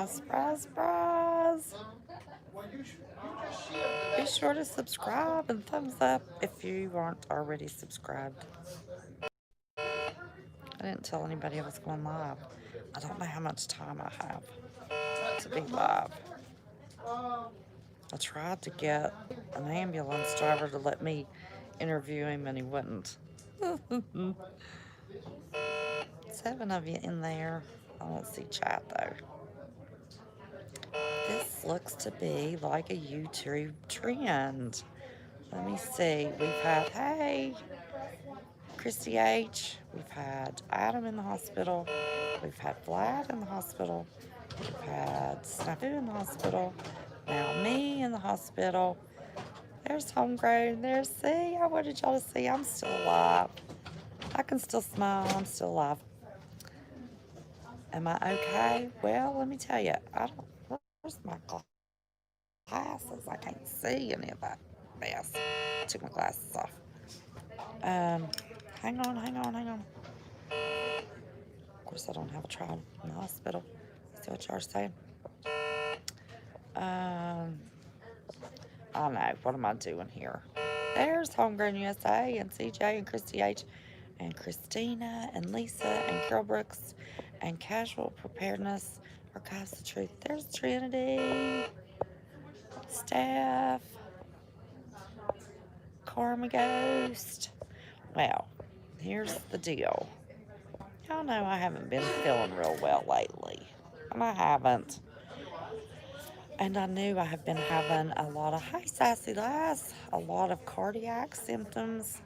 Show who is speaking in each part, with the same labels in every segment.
Speaker 1: Surprise. Be sure to subscribe and thumbs up if you aren't already subscribed. I didn't tell anybody I was going live. I don't know how much time I have to be live. I tried to get an ambulance driver to let me interview him and he wouldn't. 7 of you in there. I don't see chat though. This looks to be like a YouTube trend. Let me see. We've had, hey, Christy H. We've had Adam in the hospital. We've had Vlad in the hospital. We've had Snafu in the hospital. Now me in the hospital. There's Homegrown. There's C. I wanted y'all to see I'm still alive. I can still smile. I'm still alive. Am I okay? Well, let me tell you. Where's my glasses? I can't see any of that mess. Took my glasses off. Hang on. Of course, I don't have a trial in the hospital. See what y'all are saying? I know. What am I doing here? There's Homegrown USA and CJ and Christy H and Christina and Lisa and Carol Brooks and Casual Preparedness Archives the Truth. There's Trinity, Steph, Karma Ghost. Well, here's the deal. Y'all know I haven't been feeling real well lately. And I haven't. And I knew I have been having a lot of, hi Sassy Lass, a lot of cardiac symptoms,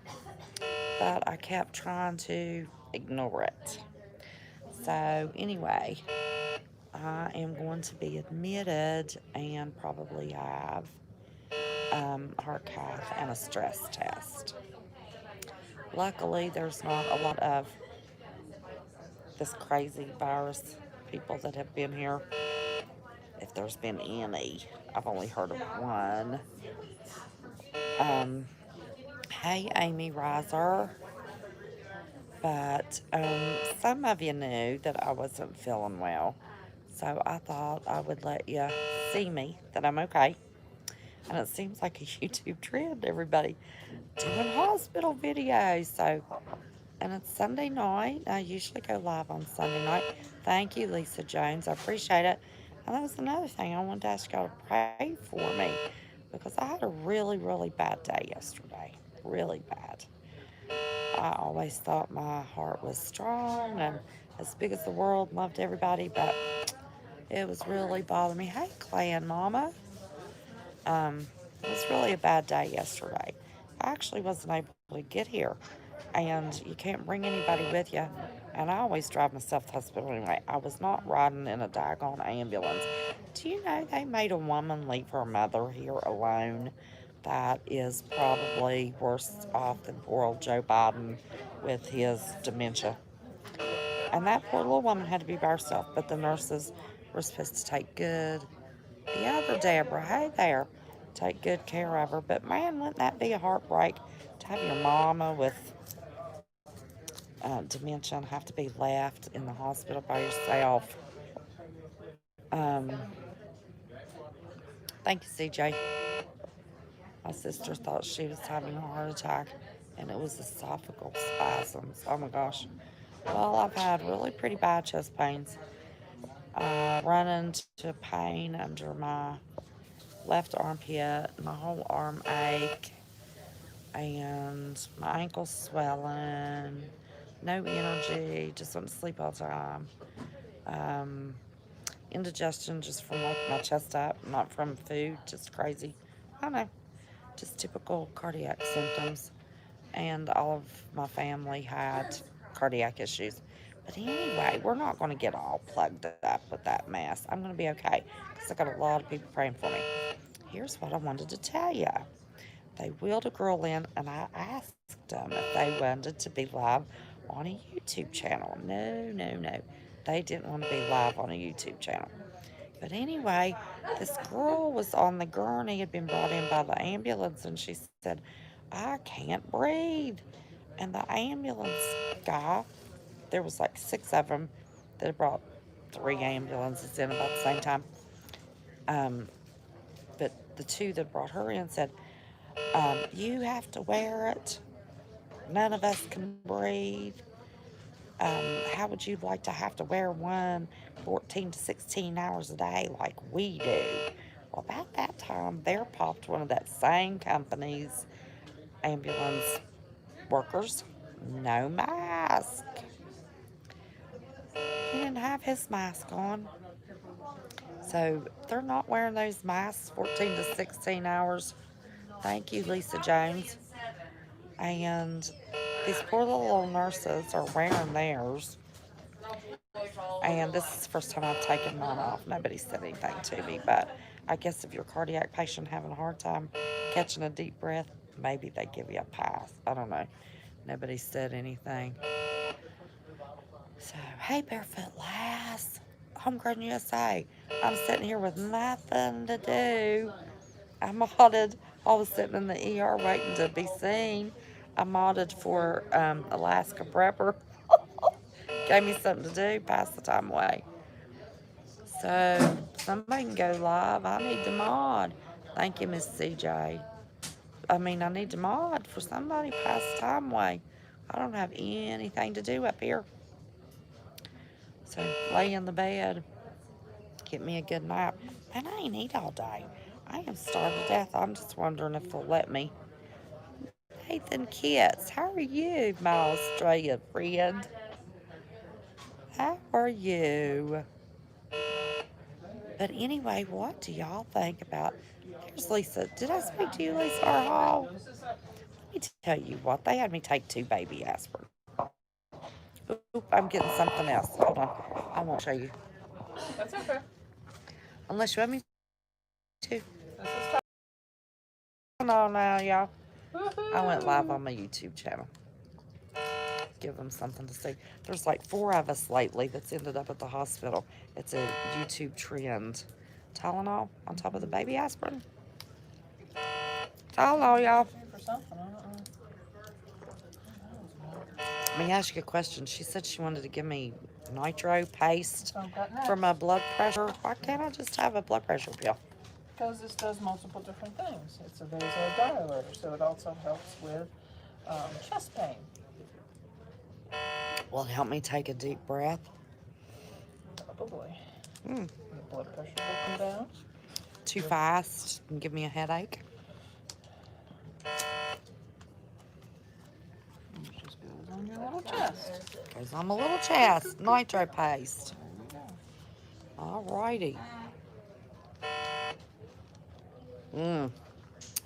Speaker 1: but I kept trying to ignore it. So anyway, I am going to be admitted and probably have heart cath and a stress test. Luckily, there's not a lot of this crazy virus people that have been here. If there's been any, I've only heard of one. Hey, Amy Riser. But some of you knew that I wasn't feeling well. So I thought I would let you see me, that I'm okay. And it seems like a YouTube trend, everybody doing hospital videos. So, and it's Sunday night. I usually go live on Sunday night. Thank you, Lisa Jones. I appreciate it. And that was another thing I wanted to ask y'all to pray for me because I had a really, really bad day yesterday. Really bad. I always thought my heart was strong and as big as the world, loved everybody, but it was really bothering me. Hey, Clan Mama. It was really a bad day yesterday. I actually wasn't able to get here, and you can't bring anybody with you. And I always drive myself to the hospital anyway. I was not riding in a daggone ambulance. Do you know they made a woman leave her mother here alone? That is probably worse off than poor old Joe Biden with his dementia. And that poor little woman had to be by herself, but the nurses were supposed to take good. The other Deborah, hey there, take good care of her. But man, wouldn't that be a heartbreak to have your mama with dementia and have to be left in the hospital by yourself? Um, Thank you, CJ. My sister thought she was having a heart attack, and it was esophageal spasms. Oh my gosh. Well, I've had really pretty bad chest pains. Run into pain under my left armpit, my whole arm ache, and my ankle's swelling, no energy, just want to sleep all the time. Um, Indigestion just from like my chest up, not from food, just crazy. I don't know, just typical cardiac symptoms. And all of my family had cardiac issues. But anyway, we're not going to get all plugged up with that mess. I'm going to be okay because I got a lot of people praying for me. Here's what I wanted to tell you. They wheeled a girl in, and I asked them if they wanted to be live on a YouTube channel. No. They didn't want to be live on a YouTube channel. But anyway, this girl was on the gurney, had been brought in by the ambulance, and she said, I can't breathe. And the ambulance guy, there was like 6 of them that had brought 3 ambulances in about the same time. Um, but the two that brought her in said, you have to wear it. None of us can breathe. How would you like to have to wear one 14 to 16 hours a day like we do? Well, about that time, there popped one of that same company's ambulance workers. No mask. He didn't have his mask on. So they're not wearing those masks 14 to 16 hours. Thank you, Lisa Jones. And these poor little nurses are wearing theirs. And this is the first time I've taken mine off. Nobody said anything to me, but I guess if you're a cardiac patient having a hard time catching a deep breath, maybe they give you a pass. I don't know. Nobody said anything. So, hey, Barefoot Lass, Homegrown USA. I'm sitting here with nothing to do. I modded. I was sitting in the ER waiting to be seen. I modded for Alaska Prepper. Gave me something to do, pass the time away. So somebody can go live. I need to mod. Thank you, Miss CJ. I need to mod for somebody, pass the time away. I don't have anything to do up here. So lay in the bed, get me a good nap. And I ain't eat all day. I am starved to death. I'm just wondering if they'll let me. Nathan Kitts, how are you, my Australia friend? How are you? But anyway, what do y'all think about? Here's Lisa. Did I speak to you, Lisa R. Hall? Let me tell you what. They had me take 2 baby aspirin. Oop, I'm getting something else. Hold on. I won't show you.
Speaker 2: That's okay.
Speaker 1: Unless you want me to. No, now, y'all. I went live on my YouTube channel. Give them something to see. There's like 4 of us lately that's ended up at the hospital. It's a YouTube trend. Tylenol on top of the baby aspirin. Tylenol, y'all. Let me ask you a question. She said she wanted to give me nitro paste for my blood pressure. Why can't I just have a blood pressure pill?
Speaker 2: Because this does multiple different things. It's a vasodilator, so it also helps with chest pain.
Speaker 1: Will it help me take a deep breath?
Speaker 2: Probably. Your blood pressure will come down.
Speaker 1: Too fast and give me a headache?
Speaker 2: It just goes on your little chest.
Speaker 1: Goes on my little chest. Nitro paste. Alrighty.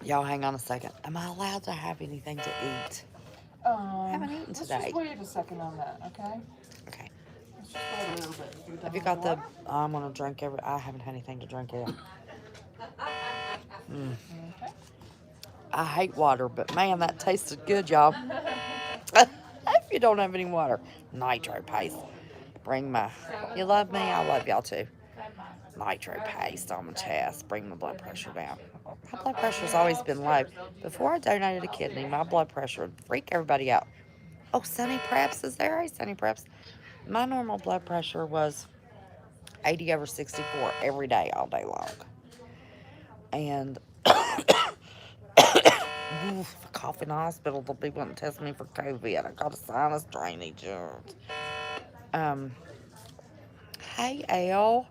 Speaker 1: Y'all hang on a second. Am I allowed to have anything to eat? I haven't eaten today.
Speaker 2: Let's just wait a second on that, okay?
Speaker 1: Okay.
Speaker 2: Let's just wait a little bit.
Speaker 1: Have you got the... I'm going to drink every... I haven't had anything to drink yet.
Speaker 2: Okay.
Speaker 1: I hate water, but man, that tasted good, y'all. If you don't have any water, nitro paste. Bring my... You love me? I love y'all too. Nitro paste on my chest. Bring my blood pressure down. My blood pressure's always been low. Before I donated a kidney, my blood pressure would freak everybody out. Oh, Sunny Preps is there? Hey, Sunny Preps. My normal blood pressure was 80/64 every day, all day long. And cough in the hospital, they'll be wanting to test me for COVID. I got a sinus drainage. Hey, Al.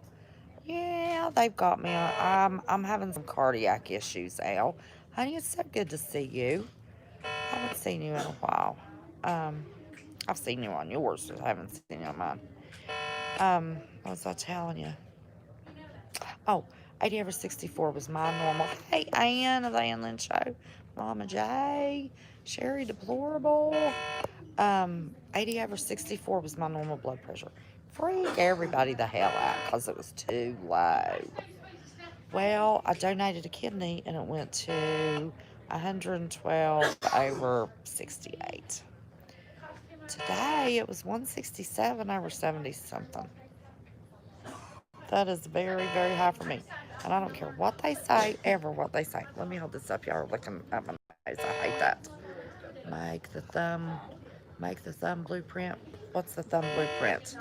Speaker 1: Yeah, they've got me. I'm having some cardiac issues, Al. Honey, it's so good to see you. I haven't seen you in a while. I've seen you on yours, but I haven't seen you on mine. What was I telling you? Oh, 80/64 was my normal. Hey, Ann of the Ann Lynn Show. Mama J. Sherry Deplorable. 80/64 was my normal blood pressure. Freak everybody the hell out because it was too low. Well, I donated a kidney and it went to 112/68. Today it was 167/70 something. That is very, very high for me. And I don't care what they say, ever what they say. Let me hold this up. Y'all are looking at my nose. I hate that. Make the thumb blueprint. What's the thumb blueprint?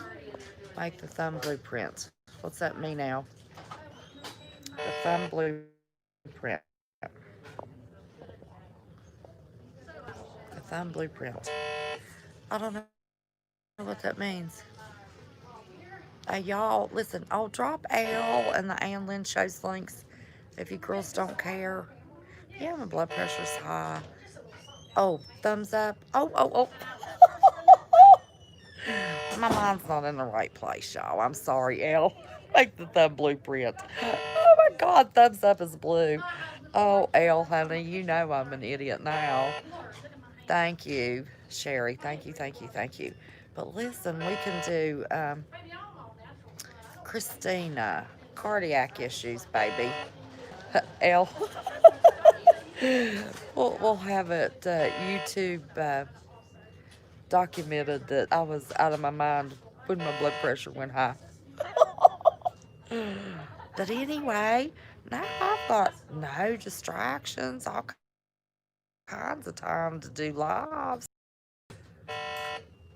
Speaker 1: Make the thumb blueprint. What's that mean now? The thumb blueprint. The thumb blueprint. I don't know what that means. Y'all, listen, I'll drop Al and the Ann Lynn shows links if you girls don't care. Yeah, my blood pressure's high. Oh, thumbs up. My mind's not in the right place, y'all. I'm sorry, Al. Make the thumb blueprint. Oh my God, thumbs up is blue. Oh, Al, honey, you know I'm an idiot now. Thank you, Sherry. Thank you, thank you, thank you. But listen, we can do Christina, cardiac issues, baby. L. We'll have it YouTube documented that I was out of my mind when my blood pressure went high. But anyway, now I've got no distractions, all kinds of time to do lives.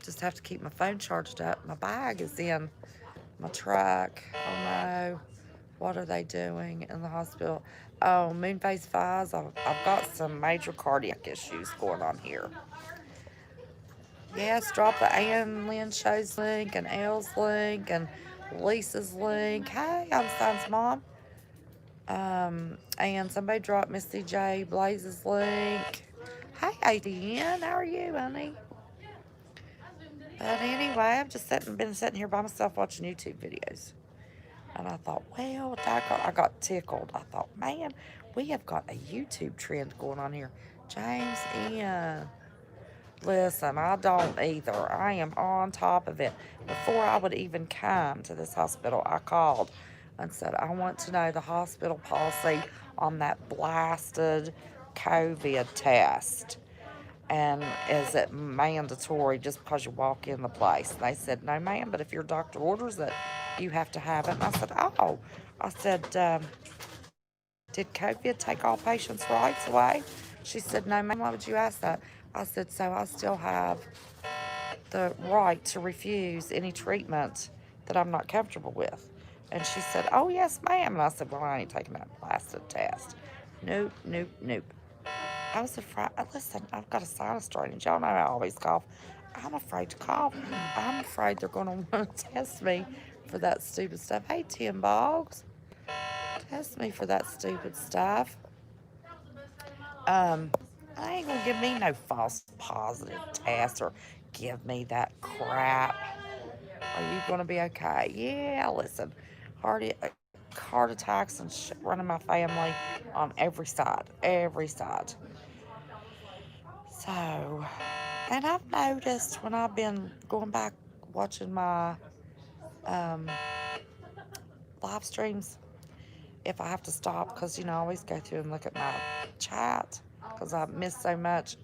Speaker 1: Just have to keep my phone charged up. My bag is in my truck. Oh no. What are they doing in the hospital? Oh, Moonface Fives. I've got some major cardiac issues going on here. Yes, drop the Ann Lynn Show's link and Elle's link and Lisa's link. Hey, I'm Son's mom. And somebody dropped Missy J. Blaze's link. Hey, ATN, how are you, honey? But anyway, I've just been sitting here by myself watching YouTube videos. And I thought, well, I got tickled. I thought, man, we have got a YouTube trend going on here. James Ian. Listen, I don't either. I am on top of it. Before I would even come to this hospital, I called and said, I want to know the hospital policy on that blasted COVID test. And is it mandatory just because you walk in the place? And they said, no, ma'am, but if your doctor orders it, you have to have it. And I said, oh. I said, did COVID take all patients' rights away? She said, no, ma'am, why would you ask that? I said, so I still have the right to refuse any treatment that I'm not comfortable with. And she said, oh, yes, ma'am. And I said, well, I ain't taking that blasted test. Nope, nope, nope. I was afraid. Listen, I've got a sinus drainage. Y'all know I always cough. I'm afraid to cough. I'm afraid they're going to want to test me for that stupid stuff. Hey, Tim Boggs, test me for that stupid stuff. Um, I ain't gonna give me no false positive test or give me that crap. Are you gonna be okay? Yeah, listen, heart heart attacks and shit running my family on every side, every side. So, and I've noticed when I've been going back watching my um, live streams, if I have to stop, because I always go through and look at my chat because I miss so much,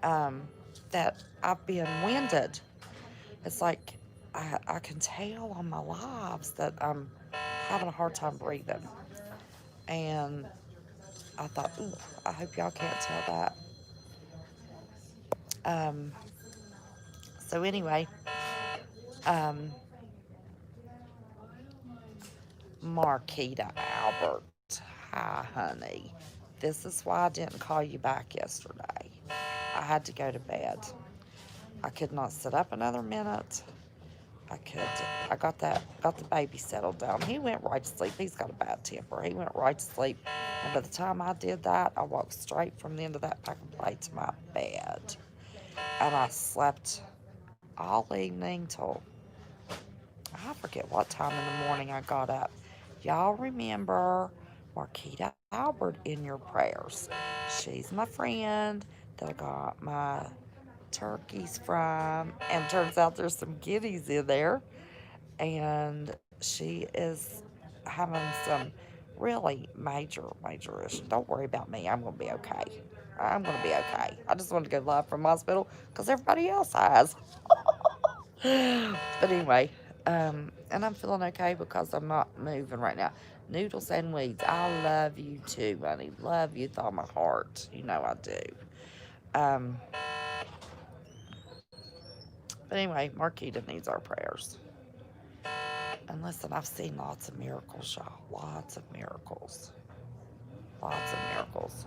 Speaker 1: um, that I've been winded. It's like I can tell on my lives that I'm having a hard time breathing. And I thought, ooh, I hope y'all can't tell that. Um, so anyway, um, Marquita Albert. Hi, honey. This is why I didn't call you back yesterday. I had to go to bed. I could not sit up another minute. I could. I got the baby settled down. He went right to sleep. He's got a bad temper. He went right to sleep. And by the time I did that, I walked straight from the end of that pack and play to my bed. And I slept all evening till I forget what time in the morning I got up. Y'all remember Marquita Albert in your prayers. She's my friend that I got my turkeys from. And turns out there's some guineas in there. And she is having some really major issues. Don't worry about me. I'm going to be okay. I'm going to be okay. I just wanted to go live from hospital because everybody else has. But anyway, and I'm feeling okay because I'm not moving right now. Noodles and Weeds, I love you too, honey. Love you with all my heart. You know I do. Um, but anyway, Marquita needs our prayers. And listen, I've seen lots of miracles, y'all. Lots of miracles. Lots of miracles.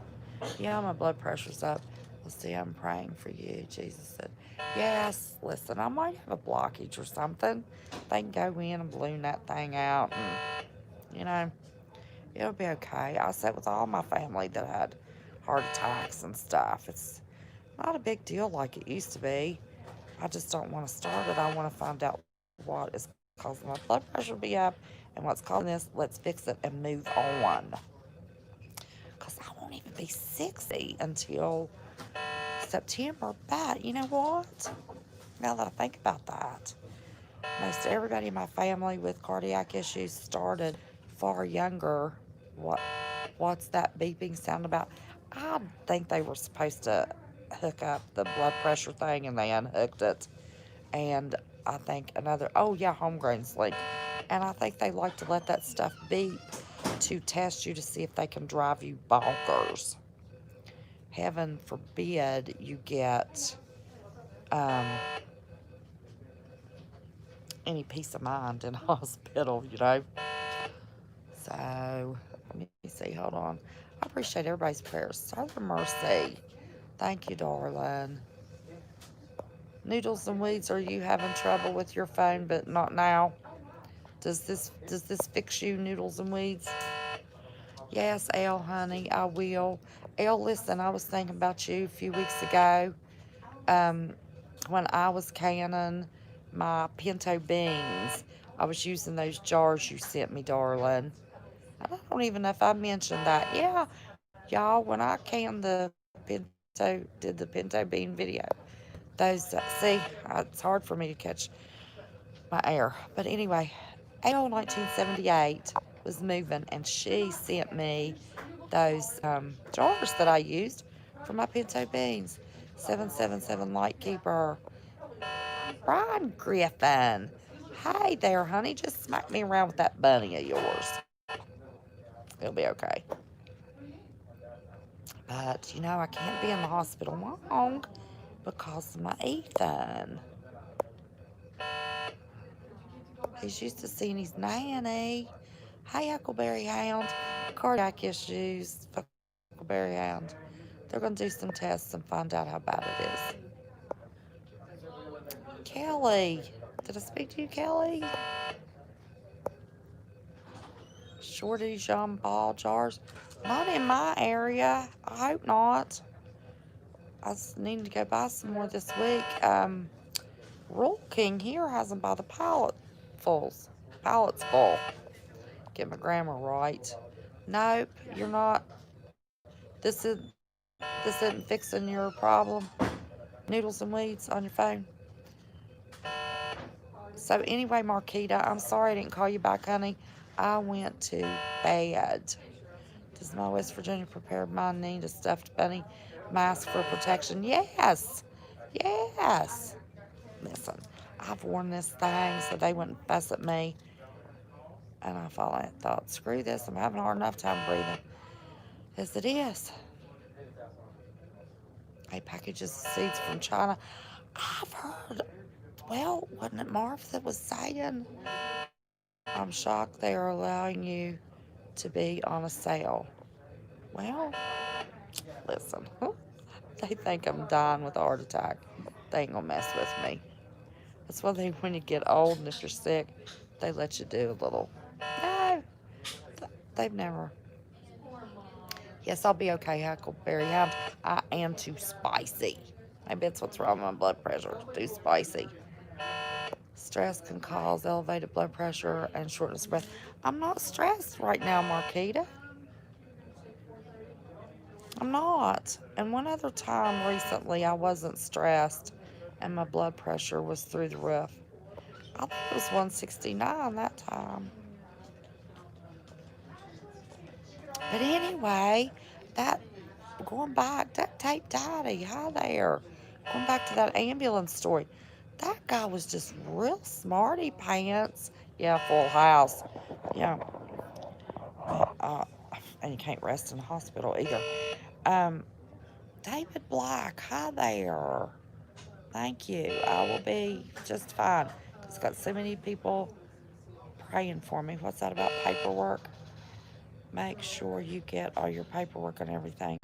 Speaker 1: Yeah, my blood pressure's up. Let's see, I'm praying for you. Jesus said, yes, listen, I might have a blockage or something. They can go in and balloon that thing out, and, you know, it'll be okay. I sat with all my family that had heart attacks and stuff. It's not a big deal like it used to be. I just don't want to start it. I want to find out what is causing my blood pressure to be up and what's causing this. Let's fix it and move on. Because I won't even be 60 until September. But you know what? Now that I think about that, most everybody in my family with cardiac issues started far younger. What what's that beeping sound about? I think they were supposed to hook up the blood pressure thing and they unhooked it. And I think another, oh yeah, homegrown sleep. And I think they like to let that stuff beep to test you to see if they can drive you bonkers. Heaven forbid you get um, any peace of mind in a hospital, you know. So, let me see, hold on. I appreciate everybody's prayers. Southern Mercy. Thank you, darling. Noodles and Weeds, are you having trouble with your phone, but not now? Does this fix you, Noodles and Weeds? Yes, Elle, honey, I will. Elle, listen, I was thinking about you a few weeks ago. Um, when I was canning my pinto beans, I was using those jars you sent me, darling. I don't even know if I mentioned that. Yeah, y'all, when I canned did the pinto bean video, those, see, it's hard for me to catch my air. But anyway, April 1978 was moving, and she sent me those jars that I used for my pinto beans. 777 Lightkeeper. Brian Griffin. Hey there, honey. Just smack me around with that bunny of yours. It'll be okay. But, I can't be in the hospital long because of my Ethan. He's used to seeing his nanny. Hey, Huckleberry Hound. Cardiac issues. Huckleberry Hound. They're going to do some tests and find out how bad it is. Kelly. Did I speak to you, Kelly? Shorty Jean Paul jars. Not in my area. I hope not. I just need to go buy some more this week. Roll King here has them by the pallets full. Get my grammar right. Nope, you're not. This is this isn't fixing your problem. Noodles and weeds on your phone. So anyway, Marquita, I'm sorry I didn't call you back, honey. I went to bed. Does my West Virginia prepared mind need a stuffed bunny mask for protection? Yes. Yes. Listen, I've worn this thing so they wouldn't fuss at me. And I finally thought, screw this. I'm having a hard enough time breathing as it is. 8 packages of seeds from China. I've heard, well, wasn't it Marv that was saying? I'm shocked they are allowing you to be on a sale. Well, listen, they think I'm dying with a heart attack. They ain't gonna mess with me. That's why when you get old and if you're sick, they let you do a little. No, they've never. Yes, I'll be okay, Huckleberry Hound. I am too spicy. Maybe that's what's wrong with my blood pressure. Too spicy. Stress can cause elevated blood pressure and shortness of breath. I'm not stressed right now, Marquita. I'm not. And one other time recently, I wasn't stressed and my blood pressure was through the roof. I think it was 169 that time. But anyway, that going back, that tape daddy, hi there. Going back to that ambulance story. That guy was just real smarty pants. Yeah, full house. Yeah. Uh, and you can't rest in the hospital either. Um, David Black, hi there. Thank you. I will be just fine. It's got so many people praying for me. What's that about paperwork? Make sure you get all your paperwork and everything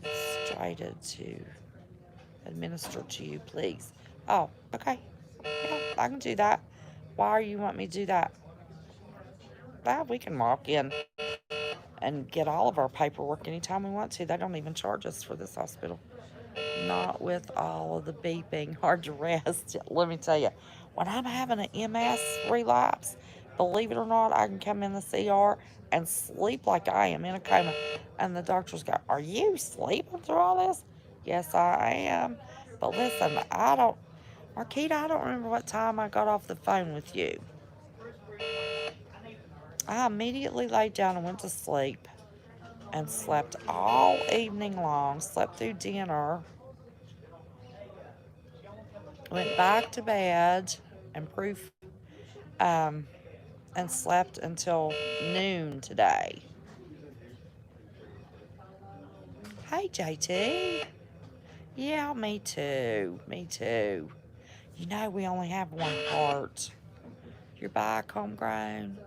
Speaker 1: illustrated to administer to you, please. Oh, okay. Yeah, I can do that. Why do you want me to do that? Well, we can walk in and get all of our paperwork anytime we want to. They don't even charge us for this hospital. Not with all of the beeping. Hard to rest. Let me tell you, when I'm having an MS relapse, believe it or not, I can come in the CR and sleep like I am in a coma. And the doctors go, "Are you sleeping through all this?" Yes, I am. But listen, Marquita, I don't remember what time I got off the phone with you. I immediately laid down and went to sleep and slept all evening long, slept through dinner, went back to bed and um, and slept until noon today. Hey, JT. Yeah, me too. Me too. You know, we only have one heart. You're back, homegrown.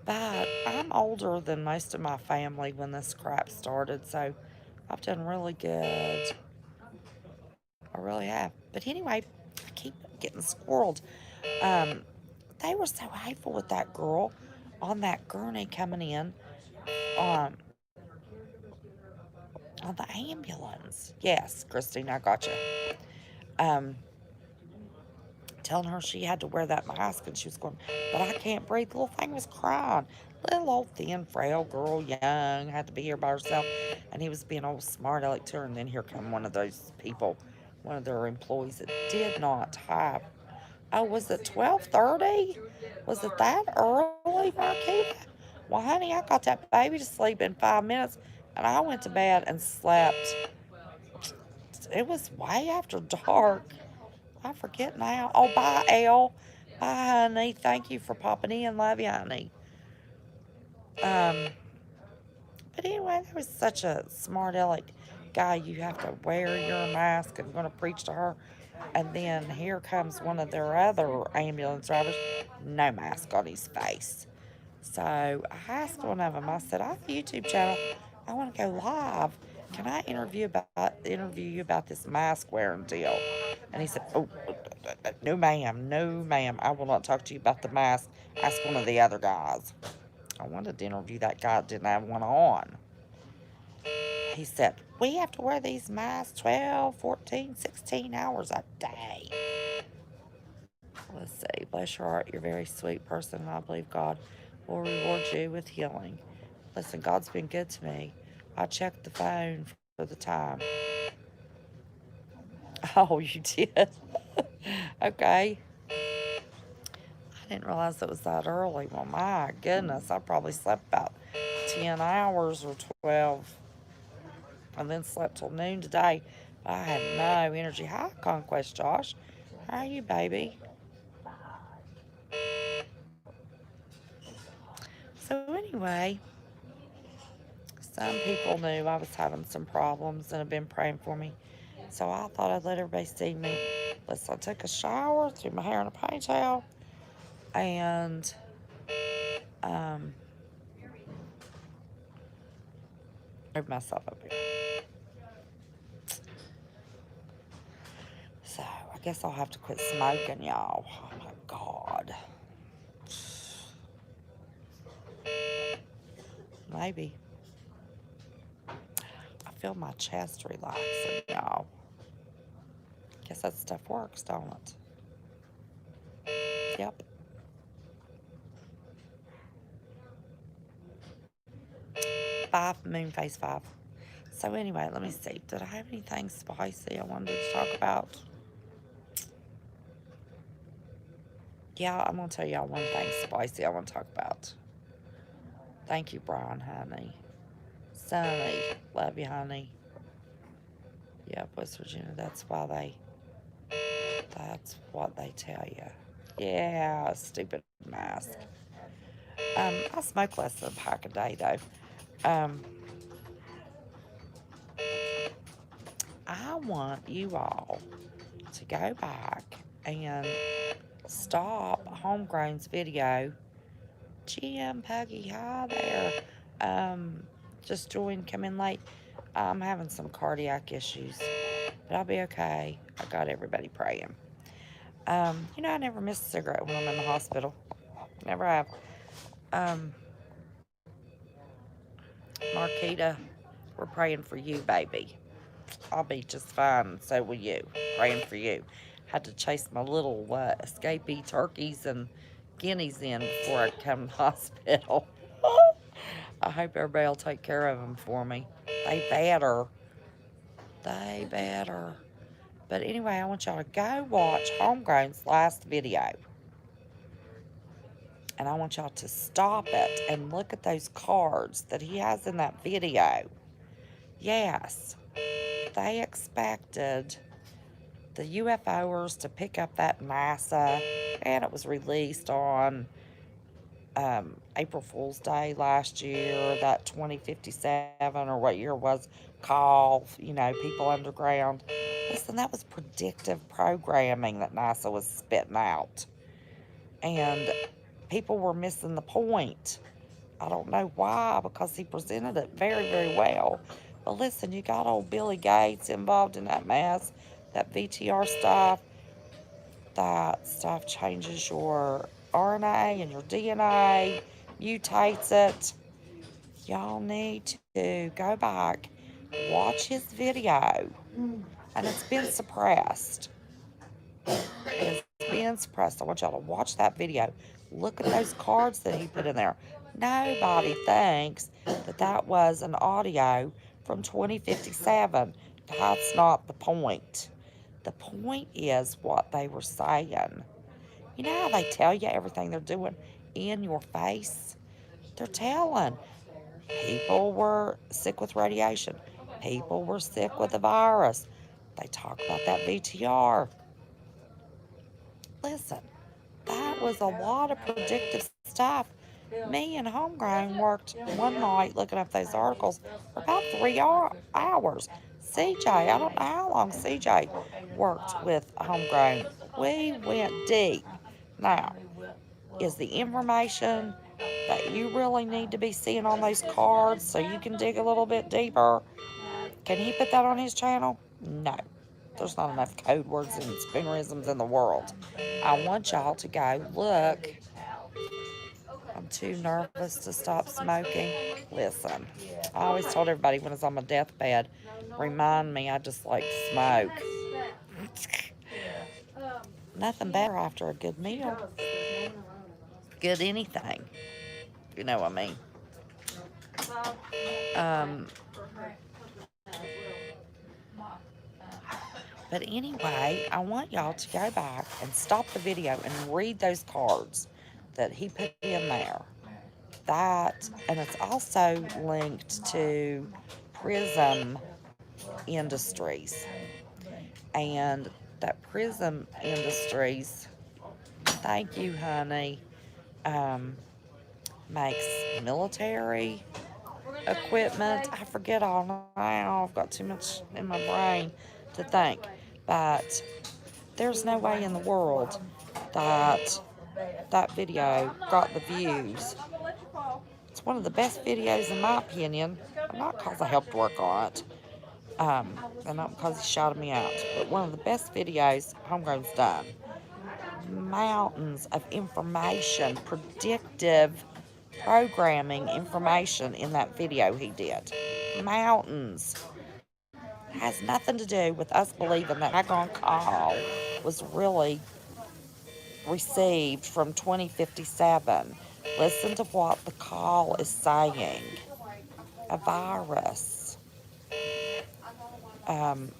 Speaker 1: But I'm older than most of my family when this crap started, so I've done really good. I really have. But anyway, I keep getting squirreled. Um, they were so hateful with that girl on that gurney coming in um, on the ambulance. Yes, Christine, I got you. Um, telling her she had to wear that mask, and she was going, "But I can't breathe." The little thing was crying. Little old thin, frail girl, young, had to be here by herself, and he was being old smart aleck to her. And then here come one of those people, one of their employees that did not have. Oh, was it 12:30? Was it that early, Marquita? Well, honey, I got that baby to sleep in 5 minutes, and I went to bed and slept. It was way after dark. I forget now. Oh, bye, Elle. Bye, honey. Thank you for popping in. Love you, honey. Um, but anyway, there was such a smart aleck guy. You have to wear your mask and going to preach to her. And then here comes one of their other ambulance drivers, no mask on his face. So I asked one of them, I said, "I have a YouTube channel. I want to go live. Can I interview you about this mask wearing deal?" And he said, "Oh, no, ma'am, no, ma'am. I will not talk to you about the mask. Ask one of the other guys." I wanted to interview that guy that didn't have one on. He said, "We have to wear these masks 12, 14, 16 hours a day." Let's see. Bless your heart. You're a very sweet person, and I believe God will reward you with healing. Listen, God's been good to me. I checked the phone for the time. Oh, you did? Okay. I didn't realize it was that early. Well, my goodness. I probably slept about 10 hours or 12 and then slept till noon today. I had no energy. Hi, Conquest Josh. How are you, baby? So, anyway, some people knew I was having some problems and have been praying for me. So I thought I'd let everybody see me. Listen, I took a shower, threw my hair in a ponytail, and um, moved myself up here. So I guess I'll have to quit smoking, y'all. Oh my God. Maybe. I feel my chest relaxing, y'all. Guess that stuff works, don't it? Yep. 5, moon phase 5. So anyway, let me see. Did I have anything spicy I wanted to talk about? Yeah, I'm going to tell y'all one thing spicy I want to talk about. Thank you, Brian, honey. Sunny. Love you, honey. Yep, West Virginia. That's what they tell you. Yeah, stupid mask. I smoke less than a pack a day, though. I want you all to go back and stop Homegrown's video. Jim, Puggy, hi there. Just joined, come in late. I'm having some cardiac issues, but I'll be okay. I got everybody praying. I never miss a cigarette when I'm in the hospital. Never have. Um, Marquita, we're praying for you, baby. I'll be just fine, and so will you. Praying for you. Had to chase my little escapee turkeys and guineas in before I come to the hospital. I hope everybody will take care of them for me. They better. They better. But anyway, I want y'all to go watch Homegrown's last video. And I want y'all to stop it and look at those cards that he has in that video. Yes, they expected the UFOers to pick up that NASA, and it was released on April Fool's Day last year, that 2057 or what year it was, call, people underground. Listen, that was predictive programming that NASA was spitting out. And people were missing the point. I don't know why, because he presented it very, very well. But listen, you got old Billy Gates involved in that mess, that VTR stuff. That stuff changes your RNA and your DNA, mutates it. Y'all need to go back, watch his video, and it's been suppressed. It's being suppressed. I want y'all to watch that video. Look at those cards that he put in there. Nobody thinks that that was an audio from 2057. That's not the point. The point is what they were saying. You know how they tell you everything they're doing in your face? They're telling. People were sick with radiation. People were sick with the virus. They talk about that VTR. Listen, that was a lot of predictive stuff. Me and Homegrown worked one night looking up those articles for about 3 hours. CJ, I don't know how long CJ worked with Homegrown. We went deep. Now, is the information that you really need to be seeing on those cards so you can dig a little bit deeper? Can he put that on his channel? No. There's not enough code words and spoonerisms in the world. I want y'all to go look. I'm too nervous to stop smoking. Listen, I always told everybody when I was on my deathbed, remind me I just like to smoke. Nothing better after a good meal. Good anything. You know what I mean. Um, but anyway, I want y'all to go back and stop the video and read those cards that he put in there. That, and it's also linked to Prism Industries. And that Prism Industries, thank you, honey, makes military equipment. I forget all now. I've got too much in my brain to think. But there's no way in the world that that video got the views. It's one of the best videos in my opinion. Not because I helped work on it. And not because he shouted me out. But one of the best videos Homegrown's done. Mountains of information, predictive programming information in that video he did. Mountains. Has nothing to do with us believing that Agon call was really received from 2057. Listen to what the call is saying. A virus.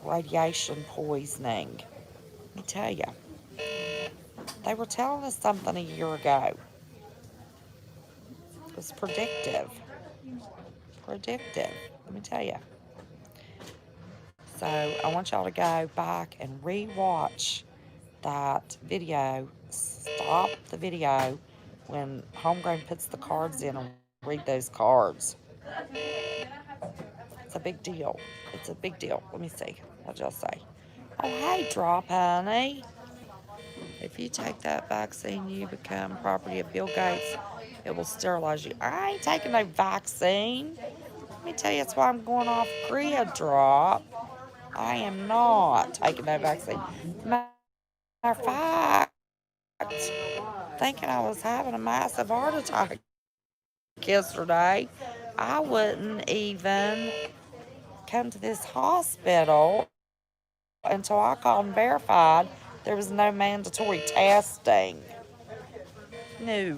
Speaker 1: Radiation poisoning. Let me tell you. They were telling us something a year ago. It was predictive. Predictive. Let me tell you. So I want y'all to go back and re-watch that video. Stop the video when Homegrown puts the cards in and read those cards. It's a big deal. It's a big deal. Let me see. What y'all say? Oh, hey, Drop, honey. If you take that vaccine, you become property of Bill Gates. It will sterilize you. I ain't taking no vaccine. Let me tell you, that's why I'm going off grid drop. I am not taking no vaccine. Matter of fact, thinking I was having a massive heart attack yesterday, I wouldn't even come to this hospital until I called and verified there was no mandatory testing. No.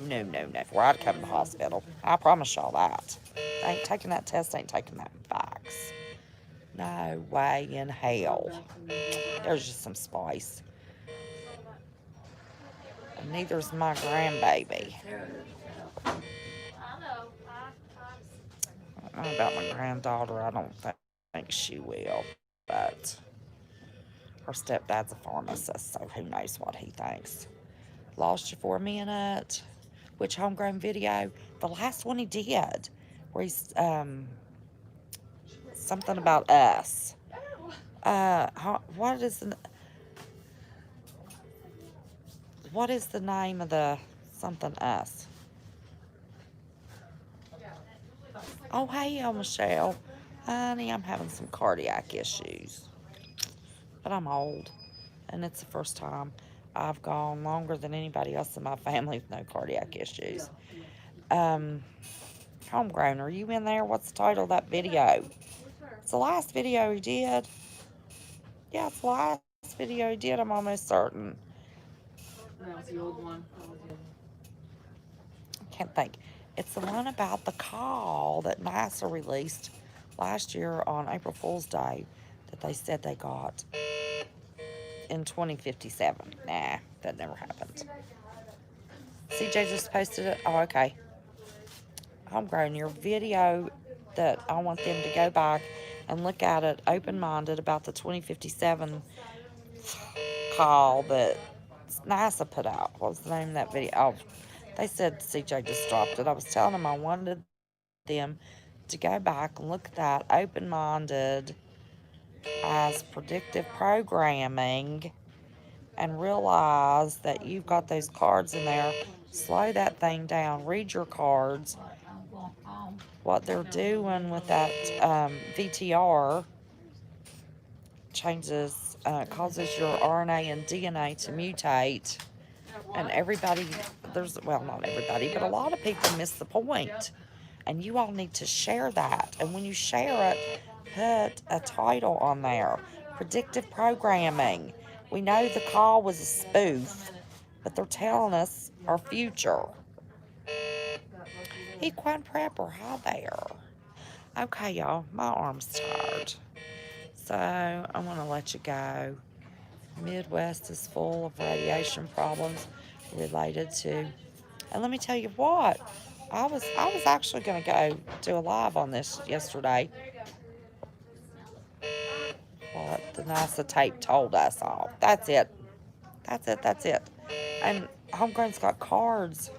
Speaker 1: Before I'd come to the hospital. I promise y'all that. Ain't taking that test, ain't taking that vax. No way in hell. There's just some spice. And neither's my grandbaby. I don't know about my granddaughter. I don't think she will. But her stepdad's a pharmacist, so who knows what he thinks. Lost you for a minute. Which homegrown video? The last one he did, where he's something about us. What is the name of the something us? Oh, hey, Michelle. Honey, I'm having some cardiac issues. But I'm old, and it's the first time I've gone longer than anybody else in my family with no cardiac issues. Homegrown, are you in there? What's the title of that video? It's the last video he did. Yeah, it's the last video he did, I'm almost certain.
Speaker 2: That was the old one.
Speaker 1: I can't think. It's the one about the call that NASA released last year on April Fool's Day that they said they got in 2057. Nah, that never happened. CJ just posted it. Oh, okay. Homegrown, your video that I want them to go back and look at it open-minded about the 2057 call that NASA put out. What was the name of that video? Oh, they said CJ just dropped it. I was telling them I wanted them to go back and look at that open-minded as predictive programming and realize that you've got those cards in there. Slow that thing down. Read your cards. What they're doing with that VTR changes, causes your RNA and DNA to mutate. And everybody, not everybody, but a lot of people miss the point. And you all need to share that. And when you share it, put a title on there. Predictive programming. We know the call was a spoof, but they're telling us our future. Equine Prepper, hi there. Okay, y'all, my arm's tired. So I'm going to let you go. Midwest is full of radiation problems related to. And let me tell you what, I was actually going to go do a live on this yesterday. What the NASA tape told us all. That's it. And Homegrown's got cards.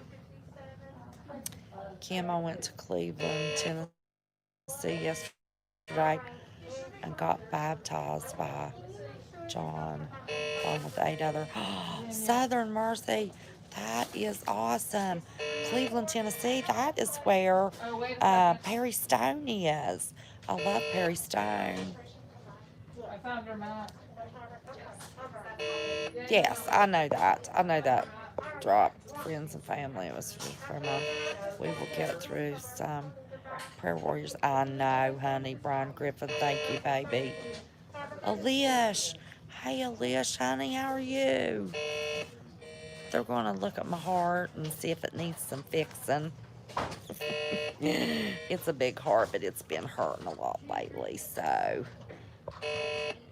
Speaker 1: Kim, I went to Cleveland, Tennessee yesterday and got baptized by John along with 8 other. Southern Mercy. That is awesome. Cleveland, Tennessee. That is where Perry Stone is. I love Perry Stone.
Speaker 2: I found her map.
Speaker 1: Yes, I know that. Drop friends and family. It was from we will get through some prayer warriors. I know, honey. Brian Griffin, thank you, baby. Alish. Hey, Alish, honey, how are you? They're going to look at my heart and see if it needs some fixing. It's a big heart, but it's been hurting a lot lately, so.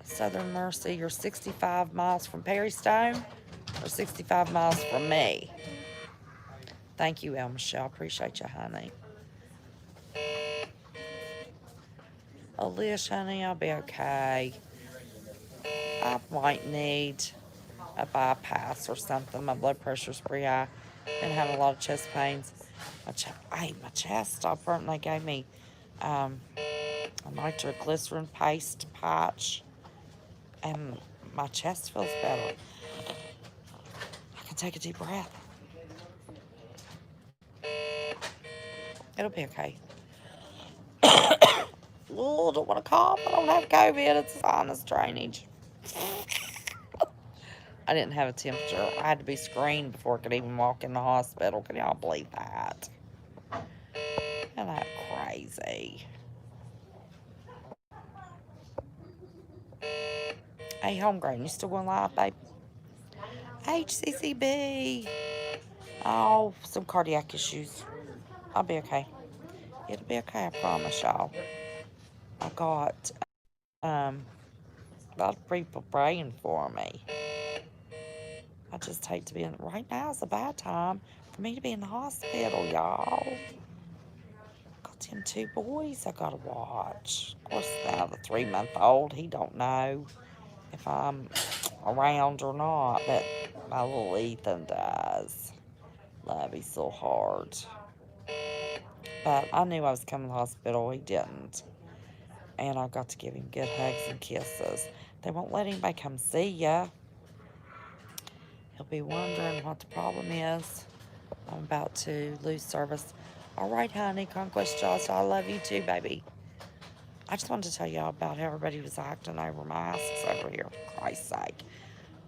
Speaker 1: Southern Mercy, you're 65 miles from Perry Stone or 65 miles from me? Thank you, El Michelle. Appreciate you, honey. Alish, honey, I'll be okay. I might need a bypass or something. My blood pressure's pretty high. Been having a lot of chest pains. My chest stopped hurting. They gave me a nitroglycerin paste patch, and my chest feels better. take a deep breath. It'll be okay. Oh, don't want to cough. I don't have COVID. It's sinus drainage. I didn't have a temperature. I had to be screened before I could even walk in the hospital. Can y'all believe that? Isn't that crazy? Hey, homegrown, you still going live, babe? HCCB. Oh, some cardiac issues. I'll be okay. It'll be okay, I promise y'all. I got a lot of people praying for me. I just hate to be in. Right now is a bad time for me to be in the hospital, y'all. Got them 2 boys I gotta watch. Of course, now the 3-month-old, he don't know if I'm around or not, but my little Ethan does. Love, he's so hard. But I knew I was coming to the hospital. He didn't. And I got to give him good hugs and kisses. They won't let anybody come see ya. He'll be wondering what the problem is. I'm about to lose service. All right, honey. Conquest Josh, I love you too, baby. I just wanted to tell y'all about how everybody was acting over masks over here, for Christ's sake.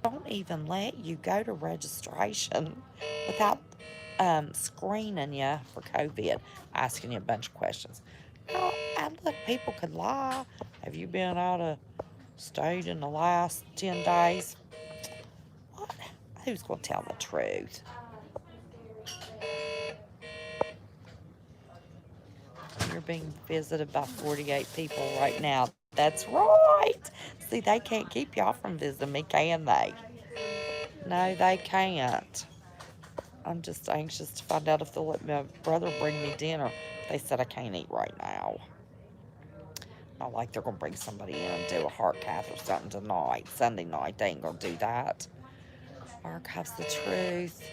Speaker 1: Don't even let you go to registration without screening you for COVID, asking you a bunch of questions. Now, and look, people could lie. Have you been out of state in the last 10 days? What? Who's going to tell the truth? You're being visited by 48 people right now. That's right. See, they can't keep y'all from visiting me, can they? No, they can't. I'm just anxious to find out if they'll let my brother bring me dinner. They said I can't eat right now. Not like they're going to bring somebody in and do a heart cath or something tonight. Sunday night, they ain't going to do that. Archives the truth.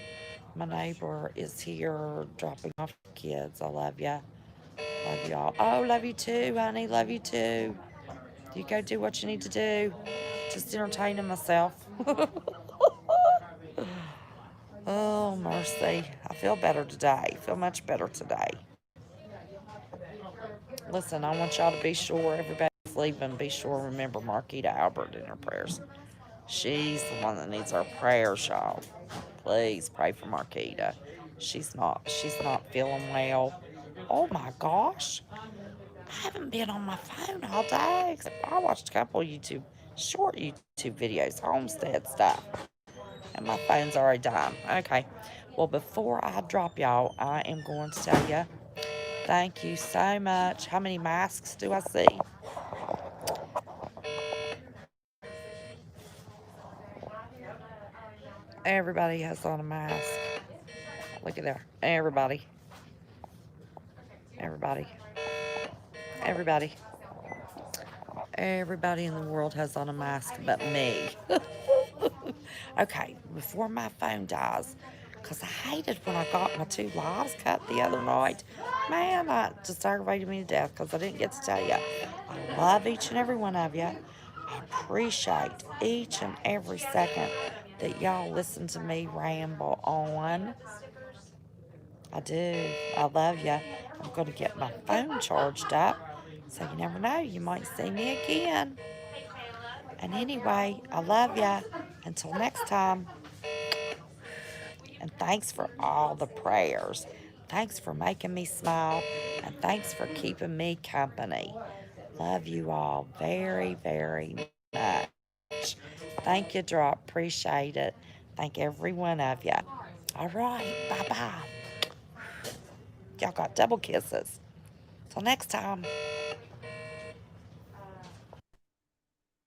Speaker 1: My neighbor is here dropping off kids. I love ya. Love y'all. Oh, love you too, honey. Love you too. You go do what you need to do. Just entertaining myself. Oh, mercy. I feel better today. I feel much better today. Listen, I want y'all to be sure, everybody's leaving, be sure to remember Marquita Albert in her prayers. She's the one that needs our prayers, y'all. Please pray for Marquita. She's not feeling well. Oh my gosh. I haven't been on my phone all day. I watched a couple of short YouTube videos, homestead stuff. And my phone's already dying. Okay. Well, before I drop y'all, I am going to tell you, thank you so much. How many masks do I see? Everybody has on a mask. Look at there. Everybody. Everybody. Everybody. Everybody in the world has on a mask but me. Okay, before my phone dies, because I hated when I got my 2 lives cut the other night. Man, that just aggravated me to death because I didn't get to tell you. I love each and every one of you. I appreciate each and every second that y'all listen to me ramble on. I do. I love you. I'm going to get my phone charged up. So you never know. You might see me again. And anyway, I love ya. Until next time. And thanks for all the prayers. Thanks for making me smile. And thanks for keeping me company. Love you all very, very much. Thank you, Drop. Appreciate it. Thank every one of you. All right. Bye-bye. Y'all got double kisses. Till next time.